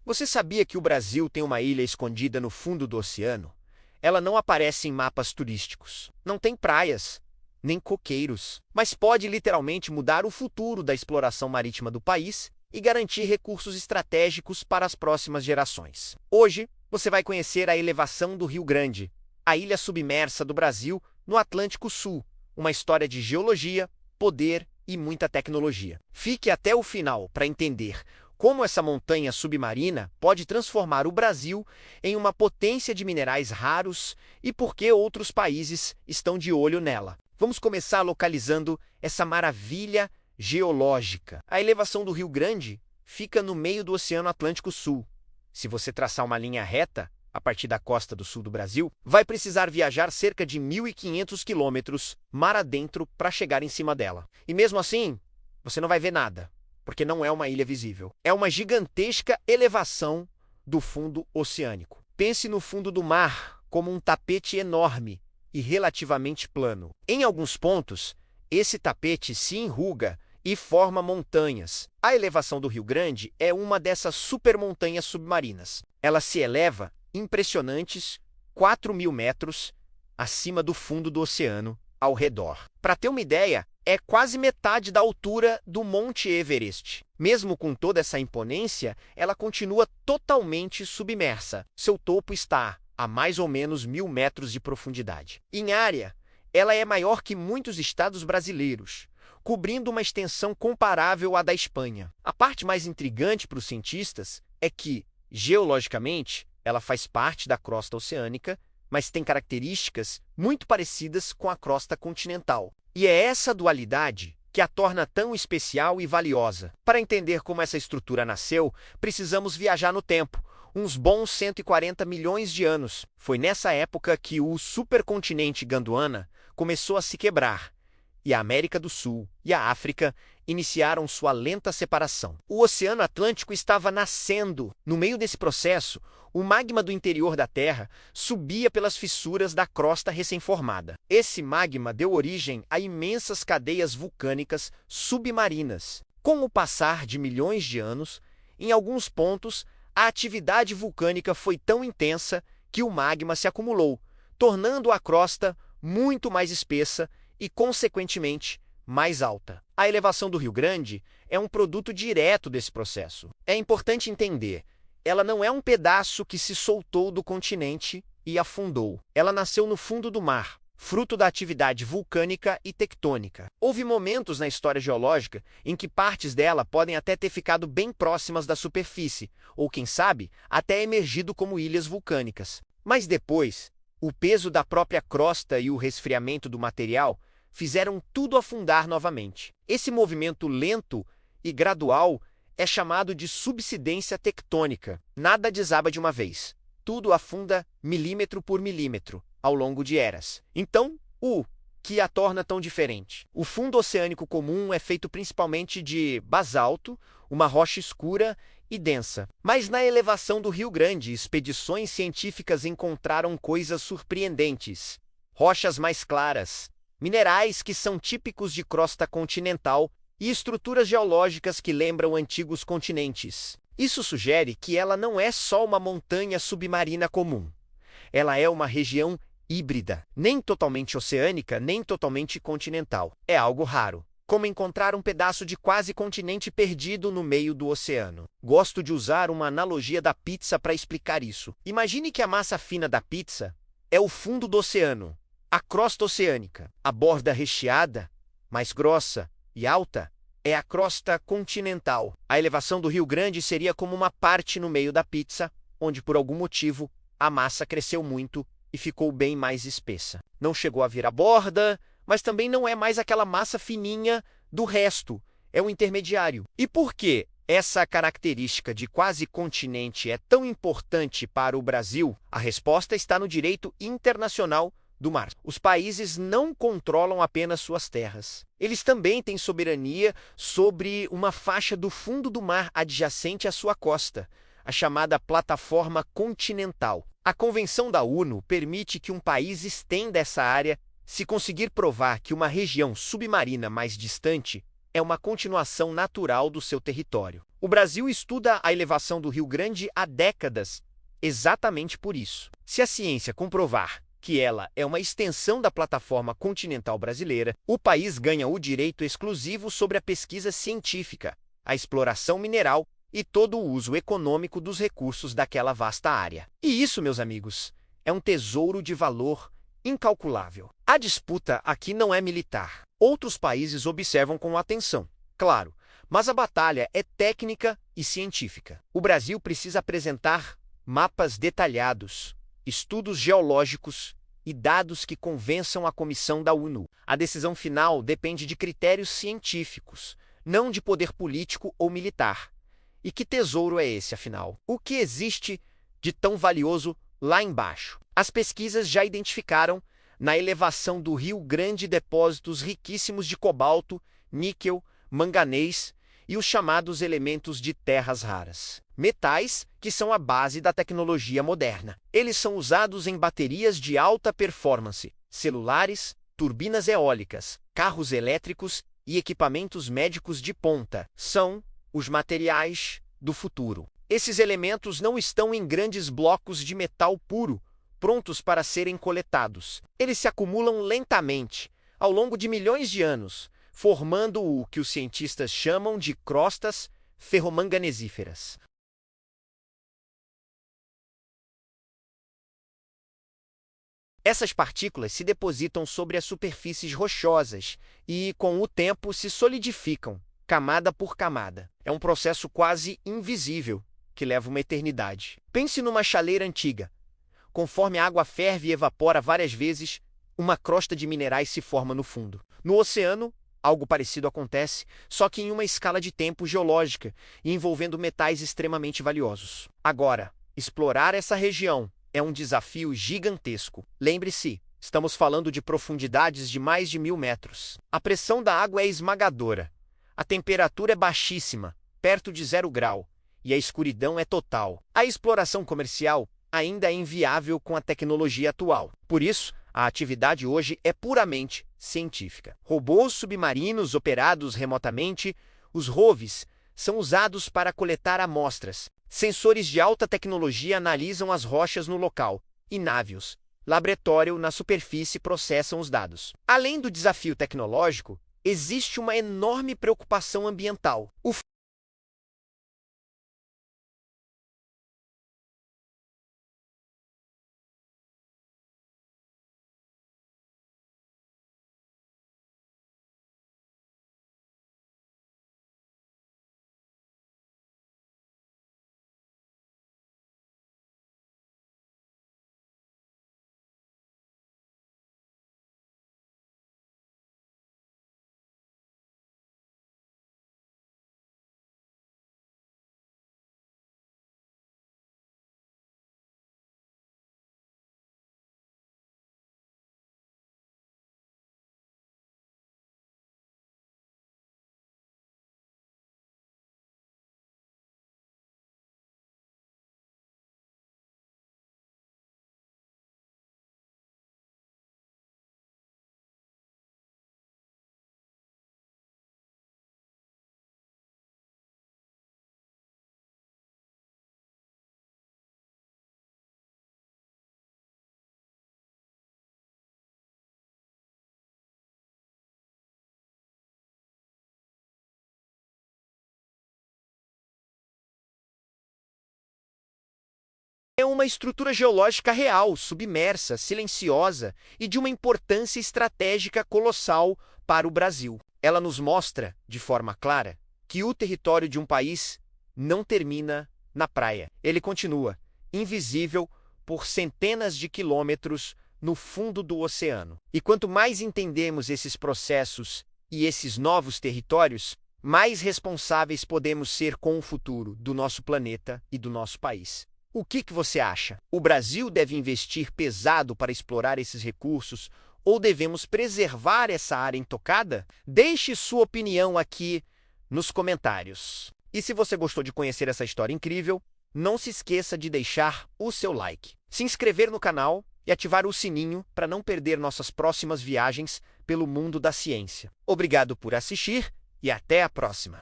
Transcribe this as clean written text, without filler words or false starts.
Você sabia que o Brasil tem uma ilha escondida no fundo do oceano? Ela não aparece em mapas turísticos. Não tem praias, nem coqueiros, mas pode literalmente mudar o futuro da exploração marítima do país e garantir recursos estratégicos para as próximas gerações. Hoje, você vai conhecer a elevação do Rio Grande, a ilha submersa do Brasil no Atlântico Sul, uma história de geologia, poder e muita tecnologia. Fique até o final para entender como essa montanha submarina pode transformar o Brasil em uma potência de minerais raros e por que outros países estão de olho nela. Vamos começar localizando essa maravilha geológica. A elevação do Rio Grande fica no meio do Oceano Atlântico Sul. Se você traçar uma linha reta a partir da costa do sul do Brasil, vai precisar viajar cerca de 1.500 quilômetros mar adentro para chegar em cima dela. E mesmo assim, você não vai ver nada, porque não é uma ilha visível. É uma gigantesca elevação do fundo oceânico. Pense no fundo do mar como um tapete enorme e relativamente plano. Em alguns pontos, esse tapete se enruga e forma montanhas. A elevação do Rio Grande é uma dessas supermontanhas submarinas. Ela se eleva impressionantes 4.000 metros acima do fundo do oceano ao redor. Para ter uma ideia, é quase metade da altura do Monte Everest. Mesmo com toda essa imponência, ela continua totalmente submersa. Seu topo está a mais ou menos 1.000 metros de profundidade. Em área, ela é maior que muitos estados brasileiros, cobrindo uma extensão comparável à da Espanha. A parte mais intrigante para os cientistas é que, geologicamente, ela faz parte da crosta oceânica, mas tem características muito parecidas com a crosta continental. E é essa dualidade que a torna tão especial e valiosa. Para entender como essa estrutura nasceu, precisamos viajar no tempo, uns bons 140 milhões de anos. Foi nessa época que o supercontinente Gondwana começou a se quebrar, e a América do Sul e a África iniciaram sua lenta separação. O Oceano Atlântico estava nascendo. No meio desse processo, o magma do interior da Terra subia pelas fissuras da crosta recém-formada. Esse magma deu origem a imensas cadeias vulcânicas submarinas. Com o passar de milhões de anos, em alguns pontos, a atividade vulcânica foi tão intensa que o magma se acumulou, tornando a crosta muito mais espessa e, consequentemente, mais alta. A elevação do Rio Grande é um produto direto desse processo. É importante entender, ela não é um pedaço que se soltou do continente e afundou. Ela nasceu no fundo do mar, fruto da atividade vulcânica e tectônica. Houve momentos na história geológica em que partes dela podem até ter ficado bem próximas da superfície, ou quem sabe, até emergido como ilhas vulcânicas. Mas depois, o peso da própria crosta e o resfriamento do material fizeram tudo afundar novamente. Esse movimento lento e gradual é chamado de subsidência tectônica. Nada desaba de uma vez. Tudo afunda milímetro por milímetro ao longo de eras. Então, o que a torna tão diferente? O fundo oceânico comum é feito principalmente de basalto, uma rocha escura e densa. Mas na elevação do Rio Grande, expedições científicas encontraram coisas surpreendentes. Rochas mais claras, minerais que são típicos de crosta continental e estruturas geológicas que lembram antigos continentes. Isso sugere que ela não é só uma montanha submarina comum. Ela é uma região híbrida, nem totalmente oceânica, nem totalmente continental. É algo raro, como encontrar um pedaço de quase continente perdido no meio do oceano. Gosto de usar uma analogia da pizza para explicar isso. Imagine que a massa fina da pizza é o fundo do oceano, a crosta oceânica. A borda recheada, mais grossa e alta, é a crosta continental. A elevação do Rio Grande seria como uma parte no meio da pizza, onde por algum motivo a massa cresceu muito e ficou bem mais espessa. Não chegou a vir a borda, mas também não é mais aquela massa fininha do resto, é um intermediário. E por que essa característica de quase continente é tão importante para o Brasil? A resposta está no direito internacional do mar. Os países não controlam apenas suas terras. Eles também têm soberania sobre uma faixa do fundo do mar adjacente à sua costa, a chamada plataforma continental. A Convenção da ONU permite que um país estenda essa área se conseguir provar que uma região submarina mais distante é uma continuação natural do seu território. O Brasil estuda a elevação do Rio Grande há décadas, exatamente por isso. Se a ciência comprovar que ela é uma extensão da plataforma continental brasileira, o país ganha o direito exclusivo sobre a pesquisa científica, a exploração mineral e todo o uso econômico dos recursos daquela vasta área. E isso, meus amigos, é um tesouro de valor incalculável. A disputa aqui não é militar. Outros países observam com atenção, claro, mas a batalha é técnica e científica. O Brasil precisa apresentar mapas detalhados, estudos geológicos e dados que convençam a Comissão da ONU. A decisão final depende de critérios científicos, não de poder político ou militar. E que tesouro é esse, afinal? O que existe de tão valioso lá embaixo? As pesquisas já identificaram na elevação do Rio Grande depósitos riquíssimos de cobalto, níquel, manganês e os chamados elementos de terras raras. Metais que são a base da tecnologia moderna. Eles são usados em baterias de alta performance, celulares, turbinas eólicas, carros elétricos e equipamentos médicos de ponta. São os materiais do futuro. Esses elementos não estão em grandes blocos de metal puro, prontos para serem coletados. Eles se acumulam lentamente, ao longo de milhões de anos, formando o que os cientistas chamam de crostas ferromanganesíferas. Essas partículas se depositam sobre as superfícies rochosas e, com o tempo, se solidificam, camada por camada. É um processo quase invisível, que leva uma eternidade. Pense numa chaleira antiga. Conforme a água ferve e evapora várias vezes, uma crosta de minerais se forma no fundo. No oceano, algo parecido acontece, só que em uma escala de tempo geológica e envolvendo metais extremamente valiosos. Agora, explorar essa região é um desafio gigantesco. Lembre-se, estamos falando de profundidades de mais de 1000 metros. A pressão da água é esmagadora. A temperatura é baixíssima, perto de 0 grau, e a escuridão é total. A exploração comercial ainda é inviável com a tecnologia atual. Por isso, a atividade hoje é puramente científica. Robôs submarinos operados remotamente, os ROVs, são usados para coletar amostras. Sensores de alta tecnologia analisam as rochas no local, e navios, laboratório na superfície processam os dados. Além do desafio tecnológico, existe uma enorme preocupação ambiental. É uma estrutura geológica real, submersa, silenciosa e de uma importância estratégica colossal para o Brasil. Ela nos mostra, de forma clara, que o território de um país não termina na praia. Ele continua, invisível, por centenas de quilômetros no fundo do oceano. E quanto mais entendemos esses processos e esses novos territórios, mais responsáveis podemos ser com o futuro do nosso planeta e do nosso país. O que você acha? O Brasil deve investir pesado para explorar esses recursos ou devemos preservar essa área intocada? Deixe sua opinião aqui nos comentários. E se você gostou de conhecer essa história incrível, não se esqueça de deixar o seu like, se inscrever no canal e ativar o sininho para não perder nossas próximas viagens pelo mundo da ciência. Obrigado por assistir e até a próxima!